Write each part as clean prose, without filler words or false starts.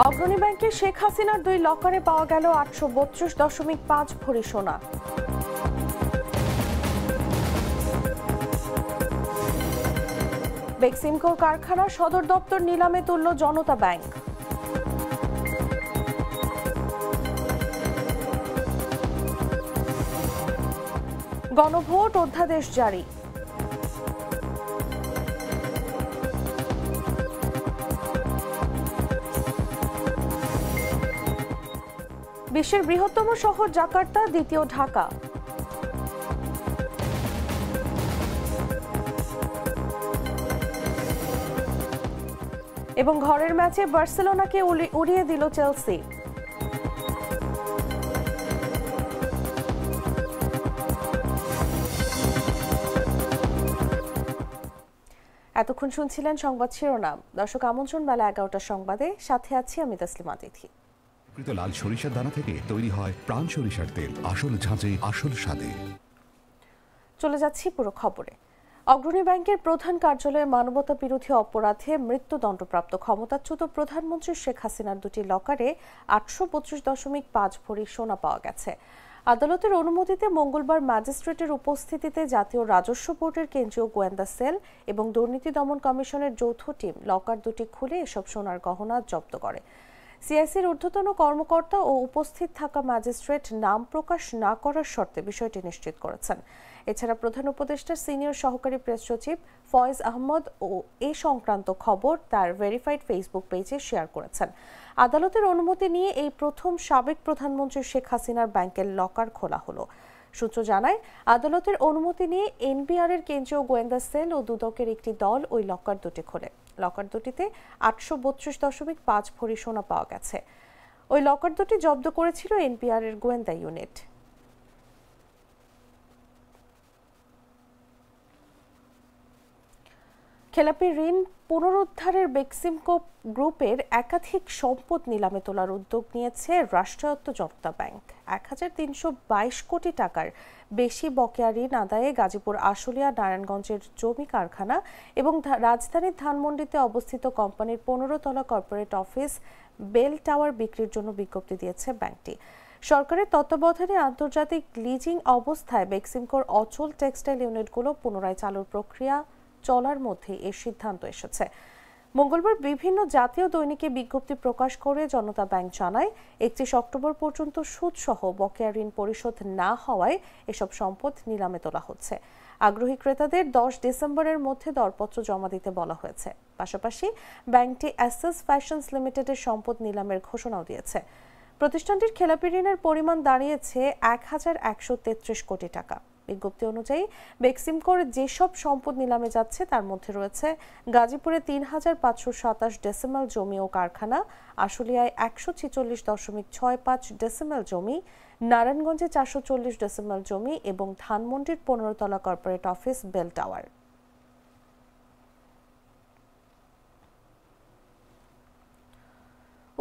অগ্রণী ব্যাংকের শেখ হাসিনার 2 লকারে পাওয়া গেল 832.5 ভরি সোনা। বেক্সিমকোর কারখানার সদর দপ্তর নিলামে তুলল জনতা ব্যাংক। গণভোট অধ্যাদেশ জারি। বিশ্বের বৃহত্তম শহর জাকার্তা, দ্বিতীয় ঢাকা। এবং ঘরের ম্যাচে বার্সেলোনাকে উড়িয়ে দিল চেলসি। এতক্ষণ শুনছিলেন সংবাদ শিরোনাম। দর্শক, আমন্ত্রণ বেলা 11টার সংবাদে, সাথে আছি আমি তাসলিমা তিথি। লাল সরিষার দানা থেকে তৈরি হয় প্রাণ সরিষার তেল, আসল ঝাঁঝে আসল স্বাদে। চলে যাচ্ছি পুরো খবরে। অগ্রণী ব্যাংকের প্রধান কার্যালয়ে মানবতা বিরোধী অপরাধে মৃত্যুদণ্ডপ্রাপ্ত ক্ষমতাচ্যুত প্রধানমন্ত্রী শেখ হাসিনার 2টি লকারে 832.5 ভরি সোনা পাওয়া গেছে। আদালতের অনুমতিতে মঙ্গলবার ম্যাজিস্ট্রেটের উপস্থিতিতে জাতীয় রাজস্ব বোর্ডের কেন্দ্রীয় গোয়েন্দা সেল এবং দুর্নীতি দমন কমিশনের যৌথ টিম লকার দুটি খুলে এসব সোনার গহনা জব্দ করে। সিআইসির ঊর্ধ্বতন কর্মকর্তা ও উপস্থিত থাকা ম্যাজিস্ট্রেট নাম প্রকাশ না করার শর্তে বিষয়টি নিশ্চিত করেছেন। এছাড়া প্রধান উপদেষ্টার সিনিয়র সহকারী প্রেস সচিব ফয়েজ আহমদ ও এ সংক্রান্ত খবর তার ভেরিফাইড ফেসবুক পেজে শেয়ার করেছেন। আদালতের অনুমতি নিয়ে এই প্রথম সাবেক প্রধানমন্ত্রী শেখ হাসিনার ব্যাংকের লকার খোলা হলো। সূত্র জানায়, আদালতের অনুমতি নিয়ে এনবিআর-এর কেন্দ্রীয় গোয়েন্দা সেল ও দুদকের একটি দল ওই লকার দুটি খোলে। লকার দুটিতে 832.5 ভরি সোনা পাওয়া গেছে। ওই লকার দুটি জব্দ করেছিল এনবিআর-এর গোয়েন্দা ইউনিট। খেলাপি ঋণ পুনরুদ্ধারের বেক্সিমকো গ্রুপের একাধিক সম্পদ নিলামে তোলার উদ্যোগ নিয়েছে রাষ্ট্রায়ত্ত জনতা ব্যাংক। 1322 কোটি টাকার বেশি বকেয়া ঋণ আদায়ে গাজীপুর আশুলিয়া নারায়ণগঞ্জের জমি কারখানা এবং রাজধানীর ধানমন্ডিতে অবস্থিত কোম্পানির 15 তলা কর্পোরেট অফিস বেল টাওয়ার বিক্রির জন্য বিজ্ঞপ্তি দিয়েছে ব্যাংকটি। সরকারের তত্ত্বাবধানে আন্তর্জাতিক লিজিং অবস্থায় বেক্সিমকোর অচল টেক্সটাইল ইউনিটগুলো পুনরায় চালুর প্রক্রিয়া চলার মধ্যে এর সিদ্ধান্ত এসেছে। মঙ্গলবার বিভিন্ন জাতীয় দৈনিকে বিজ্ঞপ্তি প্রকাশ করে জনতা ব্যাংক জানায়, 31 অক্টোবর পর্যন্ত সুদসহ বকেয়া ঋণ পরিশোধ না হওয়ায় এসব সম্পদ নিলামে তোলা হচ্ছে। আগ্রহী ক্রেতাদের 10 ডিসেম্বরের মধ্যে দরপত্র জমা দিতে বলা হয়েছে। পাশাপাশি ব্যাংকটি এসএস ফ্যাশনস লিমিটেডের সম্পদ নিলামের ঘোষণাও দিয়েছে। প্রতিষ্ঠানটির খেলাপি ঋণের পরিমাণ দাঁড়িয়েছে 1133 কোটি টাকা। বিজ্ঞপ্তি অনুযায়ী বেক্সিমকোর যেসব সম্পদ নিলামে যাচ্ছে তার মধ্যে রয়েছে গাজীপুরে 3527 ডেসিমেল জমি ও কারখানা, আশুলিয়ায় 146.65 ডেসিমেল জমি, নারায়ণগঞ্জে 440 ডেসিমেল জমি এবং ধানমন্ডির 15 তলা কর্পোরেট অফিস বেল টাওয়ার।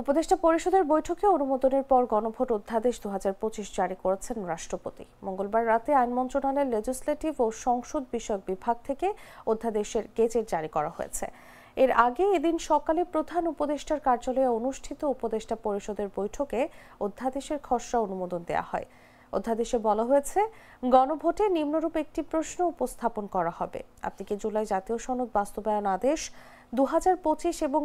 উপদেষ্টা পরিষদের বৈঠকে অনুমোদনের পর গণভোট অধ্যাদেশ 2025 জারি করেছেন রাষ্ট্রপতি। মঙ্গলবার রাতে আইন মন্ত্রণালয়ের লেজিসলেটিভ ও সংসদ বিষয়ক বিভাগ থেকে অধ্যাদেশের গেজেট জারি করা হয়েছে। এর আগে এদিন সকালে প্রধান উপদেষ্টার কার্যালয়ে অনুষ্ঠিত উপদেষ্টা পরিষদের বৈঠকে অধ্যাদেশের খসড়া অনুমোদন দেওয়া হয়। অধ্যাদেশে বলা হয়েছে, গণভোটে নিম্নরূপ একটি প্রশ্ন উপস্থাপন করা হবে: আপনি কি জুলাই জাতীয় সনদ বাস্তবায়ন আদেশ 2025 এবং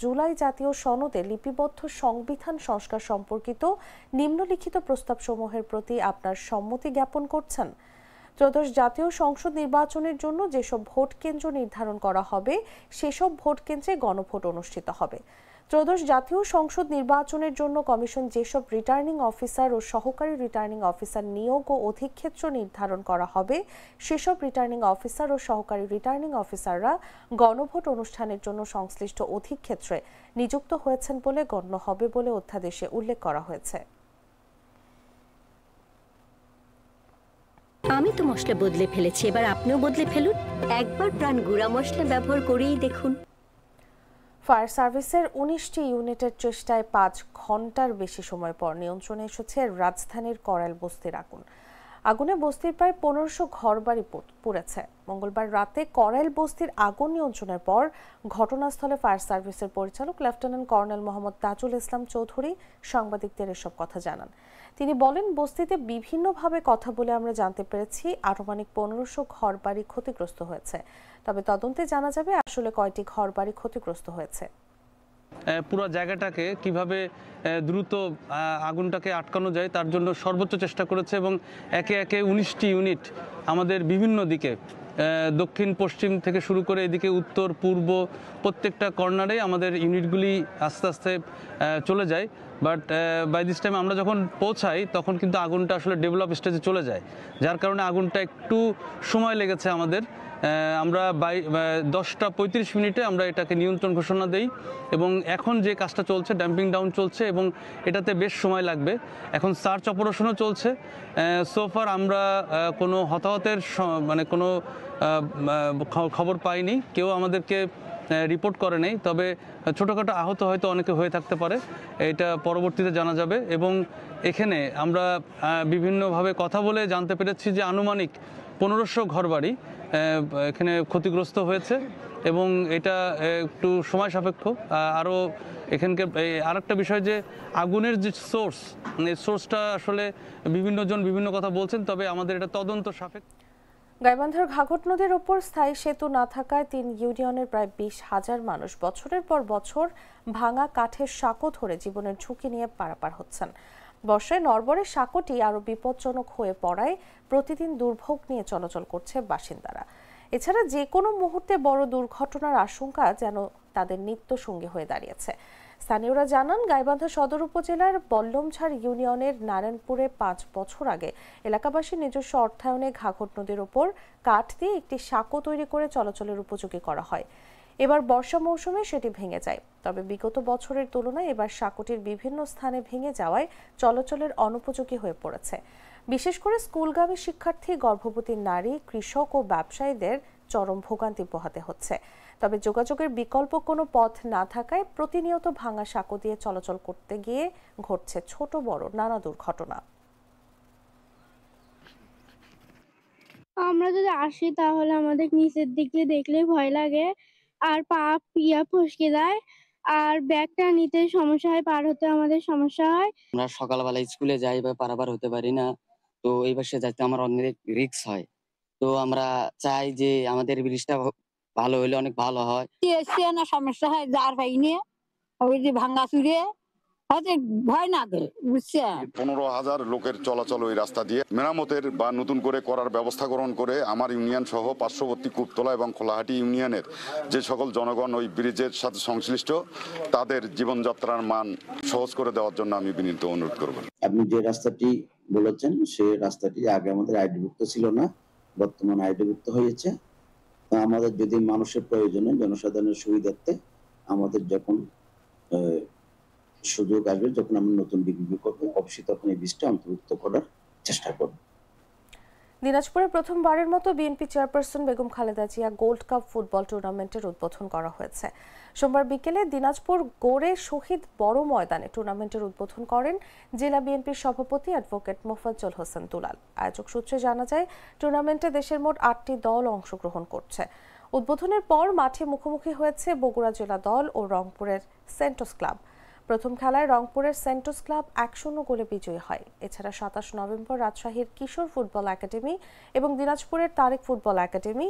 জুলাই জাতীয় সনদে লিপিবদ্ধ সংবিধান সংস্কার সম্পর্কিত নিম্নলিখিত প্রস্তাবসমূহের প্রতি আপনার সম্মতি জ্ঞাপন করছেন? ত্রয়োদশ জাতীয় সংসদ নির্বাচনের জন্য যেসব ভোট কেন্দ্র নির্ধারণ করা হবে সেসব ভোট কেন্দ্রে গণভোট অনুষ্ঠিত হবে। ত্রয়োদশ জাতীয় সংসদ নির্বাচনের জন্য কমিশন যেসব রিটার্নিং অফিসার ও সহকারী রিটার্নিং অফিসার নিয়োগ ও অধিক্ষেত্র নির্ধারণ করা হবে সেসব রিটার্নিং অফিসার ও সহকারী রিটার্নিং অফিসাররা গণভোট অনুষ্ঠানের জন্য সংশ্লিষ্ট অধিক্ষেত্রে নিযুক্ত হয়েছেন বলে গণ্য হবে বলে অধ্যাদেশে উল্লেখ করা হয়েছে। আমি তো মশলা বদলে ফেলেছি, এবার আপনিও বদলে ফেলুন। একবার প্রাণ গুঁড়া মশলা ব্যবহার করেই দেখুন। ফায়ার সার্ভিসের 19টি ইউনিটের চেষ্টায় 5 ঘন্টার বেশি সময় পর নিয়ন্ত্রণে এসেছে রাজধানীর করাইল বস্তির আগুন। আগুনে বস্তির প্রায় 1500 ঘরবাড়ি পুড়েছে। মঙ্গলবার রাতে করাইল বস্তির আগুন নিয়ন্ত্রণের পর ঘটনাস্থলে ফায়ার সার্ভিসের পরিচালক লেফটেন্যান্ট কর্নেল মোহাম্মদ তাজুল ইসলাম চৌধুরী সাংবাদিকদের এসব কথা জানান। তিনি বলেন, বস্তিতে বিভিন্নভাবে কথা বলে আমরা জানতে পেরেছি আনুমানিক 1500 ঘরবাড়ি ক্ষতিগ্রস্ত হয়েছে। তবে তদন্তে জানা যাবে আসলে কয়টি ঘরবাড়ি ক্ষতিগ্রস্ত হয়েছে। পুরো জায়গাটাকে কিভাবে দ্রুত আগুনটাকে আটকানো যায় তার জন্য সর্বোচ্চ চেষ্টা করেছে এবং একে একে 19টি ইউনিট আমাদের বিভিন্ন দিকে দক্ষিণ পশ্চিম থেকে শুরু করে এদিকে উত্তর পূর্ব প্রত্যেকটা কর্নারে আমাদের ইউনিটগুলি আস্তে আস্তে চলে যায়। বাট বাই দিস টাইম আমরা যখন পৌঁছাই তখন কিন্তু আগুনটা আসলে ডেভেলপ স্টেজে চলে যায়, যার কারণে আগুনটা একটু সময় লেগেছে আমাদের। আমরা 10টা 35 মিনিটে আমরা এটাকে নিয়ন্ত্রণ ঘোষণা দেই এবং এখন যে কাজটা চলছে ড্যাম্পিং ডাউন চলছে এবং এটাতে বেশ সময় লাগবে। এখন সার্চ অপারেশনও চলছে। সোফার আমরা কোনো হতাহতের মানে কোনো খবর পাইনি, কেউ আমাদেরকে রিপোর্ট করে নেই। তবে ছোটোখাটো আহত হয়তো অনেকে হয়ে থাকতে পারে, এটা পরবর্তীতে জানা যাবে। এবং এখানে আমরা বিভিন্নভাবে কথা বলে জানতে পেরেছি যে আনুমানিক 1500 ঘরবাড়ি এখানে ক্ষতিগ্রস্ত হয়েছে এবং এটা একটু সময় সাপেক্ষ। আরও এখানকার আরেকটা বিষয় যে আগুনের যে সোর্স, সোর্সটা আসলে বিভিন্ন জন বিভিন্ন কথা বলছেন, তবে আমাদের এটা তদন্ত সাপেক্ষ। গাইবান্ধার ঘাঘট নদীর ওপর স্থায়ী সেতু না থাকায় 3 ইউনিয়নের প্রায় 20,000 মানুষ বছরের পর বছর ভাঙা কাঠের সাঁকো ধরে জীবনের ঝুঁকি নিয়ে পারাপার হচ্ছেন। বর্ষায় নড়বড়ে সাঁকোটি আরও বিপজ্জনক হয়ে পড়ায় প্রতিদিন দুর্ভোগ নিয়ে চলাচল করছে বাসিন্দারা। এছাড়া যে কোনো মুহূর্তে বড় দুর্ঘটনার আশঙ্কা যেন তাদের নিত্য সঙ্গী হয়ে দাঁড়িয়েছে। স্থানীয়রা জানান, গাইবান্ধা সদর উপজেলার বল্লমঝাড় ইউনিয়নের নারায়ণপুরে 5 বছর আগে এলাকাবাসীর নিজস্ব অর্থায়নে ঘাঘট নদীর ওপর কাঠ দিয়ে একটি সাঁকো তৈরি করে চলাচলের উপযোগী করা হয়। এবার বর্ষা মৌসুমে সেটি ভেঙে যায়। তবে বিগত বছরের তুলনায় এবার সাঁকোটির বিভিন্ন স্থানে ভেঙে যাওয়ায় চলাচলের অনুপযোগী হয়ে পড়েছে। বিশেষ করে স্কুলগামী শিক্ষার্থী, গর্ভবতী নারী, কৃষক ও ব্যবসায়ীদের চরম ভোগান্তি পোহাতে হচ্ছে। তবে যোগাযোগের বিকল্প কোনো পথ না থাকায় প্রতিনিয়ত ভাঙা সাঁকো দিয়ে চলাচল করতে গিয়ে ঘটছে ছোট বড় নানা দুর্ঘটনা। আমরা যদি আসি তাহলে আমাদের নিচের দিকে দেখলে ভয় লাগে, আর পা ফসকে যায়, আর ব্যাগটা নিতে সমস্যা হয়, পার হতে আমাদের সমস্যা হয়। আমরা সকালবেলা স্কুলে যাই বা পারাবার হতে পারি না, তো এই বাসে যাইতে আমার অনেক রিস্ক হয়। তো আমরা চাই যে আমাদের ব্রিজটা ভালো হলে অনেক ভালো হয়। না সমস্যা হয় যার পাই নিয়ে ওই যে ভাঙ্গা চুরে হয়তো ভয় না করে, বুঝছেন। 15,000 লোকের চলাচল ওই রাস্তা দিয়ে মেরামতের বা নতুন করে করার ব্যবস্থা গ্রহণ করে আমার ইউনিয়ন সহ পার্শ্ববর্তী কুপতলা এবং খোলাহাটি ইউনিয়নের যে সকল জনগণ ওই ব্রিজের সাথে সংশ্লিষ্ট তাদের জীবনযাত্রার মান সহজ করে দেওয়ার জন্য আমি বিনীত অনুরোধ করব। আপনি যে রাস্তাটি বলেছেন সেই রাস্তাটি আগে আমাদের আইডিভুক্ত ছিল না, বর্তমানে আইডিভুক্ত হয়েছে। আমাদের যদি মানুষের প্রয়োজনে জনসাধারণের সুবিধার্থে আমাদের যখন সুযোগ আসবে, যখন আমরা নতুন বিক্রি করবো, অবশ্যই তখন এই বীজটা অন্তর্ভুক্ত করার চেষ্টা করব। দিনাজপুরে প্রথমবারের মতো BNP chairperson Begum Khaleda Zia gold cup football টুর্নামেন্টের উদ্বোধন করা হয়েছে। সোমবার বিকেলে দিনাজপুর গোরে শহীদ বড় ময়দানে টুর্নামেন্টের উদ্বোধন করেন জেলা বিএনপির সভাপতি অ্যাডভোকেট মোফাজ্জল হোসেন দুলাল। আয়োজক সূত্রে জানা যায়, টুর্নামেন্টে দেশের মোট 8টি দল অংশগ্রহণ করছে। উদ্বোধনের পর মাঠে মুখোমুখি হয়েছে বগুড়া জেলা দল ও রংপুরের সেন্টোস ক্লাব। প্রথম খেলায় রংপুরের সেন্টোস ক্লাব 1-0 গোলে বিজয়ী হয়। এছাড়া 27 নভেম্বর রাজশাহীর কিশোর ফুটবল একাডেমি এবং দিনাজপুরের তারেক ফুটবল একাডেমি,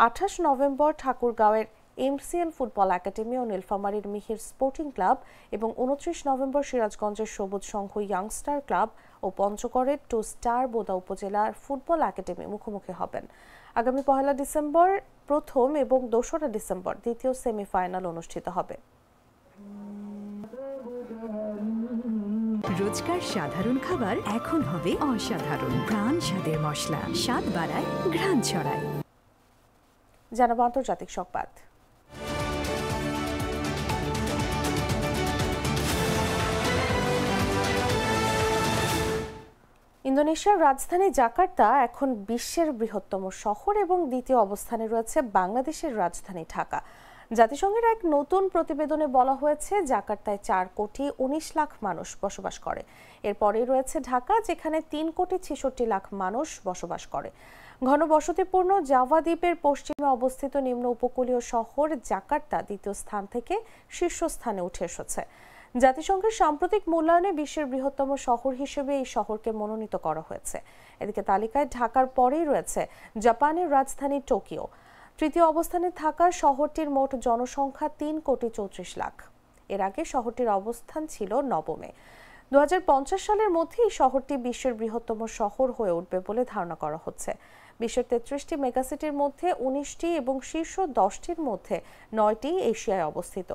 28 নভেম্বর ঠাকুরগাঁওয়ের এমসিএল ফুটবল একাডেমি ও নীলফামারীর মিহির স্পোর্টিং ক্লাব এবং 29 নভেম্বর সিরাজগঞ্জের সবুজ সংঘ ইয়াংস্টার ক্লাব ও পঞ্চগড়ের টু স্টার বোদা উপজেলার ফুটবল একাডেমি মুখোমুখি হবেন। আগামী 1 ডিসেম্বর প্রথম এবং 2 ডিসেম্বর দ্বিতীয় সেমিফাইনাল অনুষ্ঠিত হবে। রোজকার সাধারণ খাবার এখন হবে অসাধারণ। প্রাণ স্বাদের মশলা, স্বাদ বাড়ায়, ঘ্রাণ ছড়ায়। জানাবো আন্তর্জাতিক সংবাদ। ইন্দোনেশিয়ার রাজধানী জাকার্তা এখন বিশ্বের বৃহত্তম শহর এবং দ্বিতীয় অবস্থানে রয়েছে বাংলাদেশের রাজধানী ঢাকা। জাতিসংঘের এক নতুন প্রতিবেদনে বলা হয়েছে জাকার্তায় 4,19,00,000 মানুষ বসবাস করে। এরপরেই রয়েছে ঢাকা, যেখানে 3,66,00,000 মানুষ বসবাস করে। ঘনবসতিপূর্ণ জাভা দ্বীপের পশ্চিমে অবস্থিত নিম্ন উপকূলীয় শহর জাকার্তা দ্বিতীয় স্থান থেকে শীর্ষস্থানে উঠে এসেছে। জাতিসংঘের সাম্প্রতিক মূল্যায়নে বিশ্বের বৃহত্তম শহর হিসেবে এই শহরকে মনোনীত করা হয়েছে। এদিকে তালিকায় ঢাকার পরেই রয়েছে জাপানের রাজধানী টোকিও। তৃতীয় অবস্থানে থাকা শহরটির মোট জনসংখ্যা 3,34,00,000। এর আগে শহরটির অবস্থান ছিল নবমে। 2050 সালের মধ্যে এই শহরটি বিশ্বের বৃহত্তম শহর হয়ে উঠবে বলে ধারণা করা হচ্ছে। বিশ্বের 33টি মেগাসিটির মধ্যে 19টি এবং শীর্ষ 10টির মধ্যে 9টি এশিয়ায় অবস্থিত।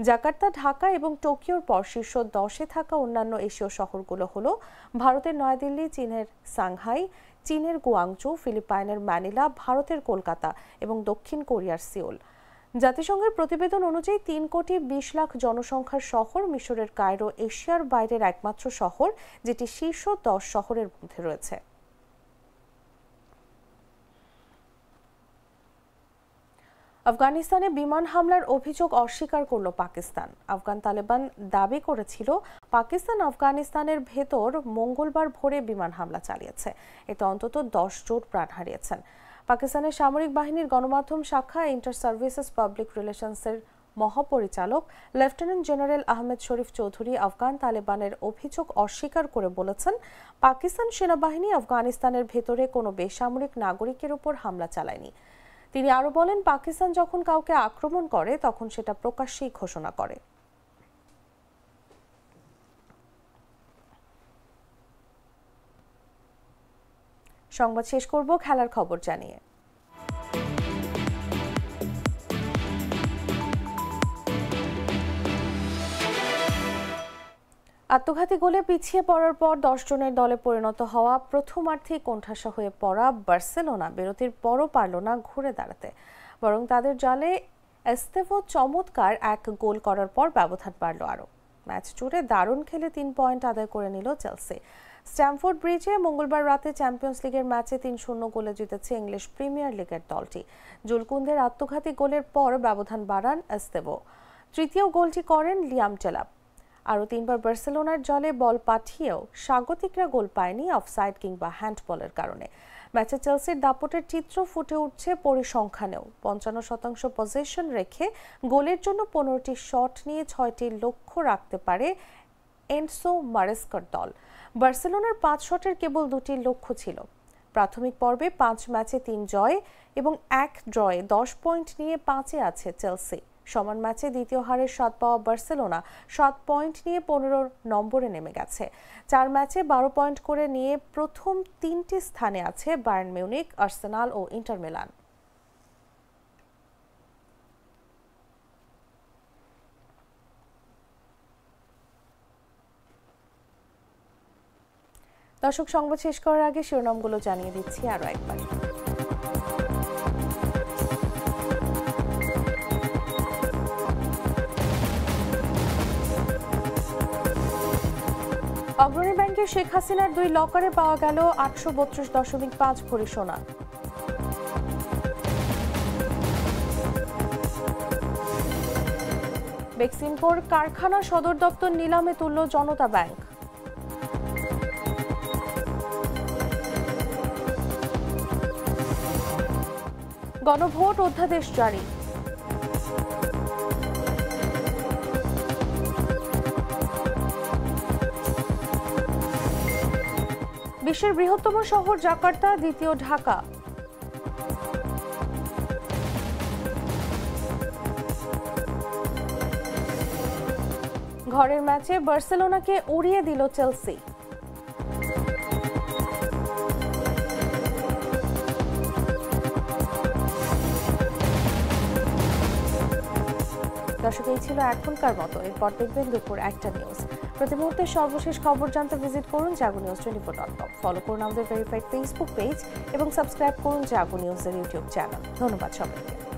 জাকার্তা, ঢাকা এবং টোকিওর পর শীর্ষ 10-এ থাকা অন্যান্য এশীয় শহরগুলো হলো ভারতের নয়াদিল্লি, চীনের সাংহাই, চীনের গুয়াংজু, ফিলিপাইনের ম্যানিলা, ভারতের কলকাতা এবং দক্ষিণ কোরিয়ার সিওল। জাতিসংঘের প্রতিবেদন অনুযায়ী 3,20,00,000 জনসংখ্যার শহর মিশরের কায়রো এশিয়ার বাইরের একমাত্র শহর, যেটি শীর্ষ 10 শহরের মধ্যে রয়েছে। আফগানিস্তানে বিমান হামলার অভিযোগ অস্বীকার করল পাকিস্তান। আফগান তালেবান দাবি করেছিল পাকিস্তান আফগানিস্তানের ভেতর মঙ্গলবার ভোরে বিমান হামলা চালিয়েছে। এতে অন্তত 10 জন প্রাণ হারিয়েছেন। পাকিস্তানের সামরিক বাহিনীর গণমাধ্যম শাখা ইন্টার সার্ভিসেস পাবলিক রিলেশনসের মহাপরিচালক লেফটেন্যান্ট জেনারেল আহমেদ শরীফ চৌধুরী আফগান তালেবানের অভিযোগ অস্বীকার করে বলেছেন, পাকিস্তান সেনাবাহিনী আফগানিস্তানের ভেতরে কোনো বেসামরিক নাগরিকের উপর হামলা চালায়নি। তিনি আরো বলেন, পাকিস্তান যখন কাউকে আক্রমণ করে তখন সেটা প্রকাশ্যেই ঘোষণা করে। সংবাদ শেষ করব খেলার খবর জানিয়ে। আত্মঘাতী গোলে পিছিয়ে পড়ার পর 10 জনের দলে পরিণত হওয়া প্রথমার্ধেই কোণঠাসা হয়ে পড়া বার্সেলোনা বিরতির পরও পারল না ঘুরে দাঁড়াতে, বরং তাদের জালে এস্তেভো চমৎকার এক গোল করার পর ব্যবধান বাড়ল আরও। ম্যাচ জুড়ে দারুণ খেলে 3 পয়েন্ট আদায় করে নিল চেলসি। স্ট্যামফোর্ড ব্রিজে মঙ্গলবার রাতে চ্যাম্পিয়ন্স লিগের ম্যাচে 3-0 গোলে জিতেছে ইংলিশ প্রিমিয়ার লিগের দলটি। জুলকুন্দের আত্মঘাতী গোলের পর ব্যবধান বাড়ান এস্তেভো। তৃতীয় গোলটি করেন লিয়াম টেলাপ। আরও 3 বার বার্সেলোনার জালে বল পাঠিয়েও স্বাগতিকরা গোল পায়নি অফসাইড কিংবা হ্যান্ডবলের কারণে। ম্যাচে চেলসির দাপটের চিত্র ফুটে উঠছে পরিসংখ্যানেও। 55% পজিশন রেখে গোলের জন্য 15টি শট নিয়ে 6টি লক্ষ্য রাখতে পারে এনসো মারেস্কার দল। বার্সেলোনার 5 শটের কেবল 2টি লক্ষ্য ছিল। প্রাথমিক পর্বে 5 ম্যাচে 3 জয় এবং 1 ড্রয়ে 10 পয়েন্ট নিয়ে 5-এ আছে চেলসি। সমান ম্যাচে দ্বিতীয় হারের স্বাদ পাওয়া বার্সেলোনা 7 পয়েন্ট নিয়ে 15 নম্বরে নেমে গেছে। 4 ম্যাচে 12 পয়েন্ট করে নিয়ে প্রথম 3টি স্থানে আছে বায়ার্ন মিউনিখ, আর্সেনাল ও ইন্টার মিলান। দর্শক, সংবাদ শেষ করার আগে শিরোনামগুলো জানিয়ে দিচ্ছি আরো একবার। অগ্রণী ব্যাংকের শেখ হাসিনার 2 লকারে পাওয়া গেল 832.5 ভরি সোনা। বেক্সিমকোর কারখানা সদর দপ্তর নিলামে তুলল জনতা ব্যাংক। গণভোট অধ্যাদেশ জারি। বিশ্বের বৃহত্তম শহর জাকার্তা, দ্বিতীয় ঢাকা। ঘরের ম্যাচে বার্সেলোনাকে উড়িয়ে দিল চেলসি। দর্শক, এই ছিল এখনকার মতো। এরপর দেখবেন দুপুর 1টা নিউজ। প্রতি মুহূর্তে সর্বশেষ খবর জানতে ভিজিট করুন jagonews24.com। ফলো করুন আমাদের ভেরিফাইড ফেসবুক পেজ এবং সাবস্ক্রাইব করুন জাগো নিউজের ইউটিউব চ্যানেল। ধন্যবাদ সবাইকে।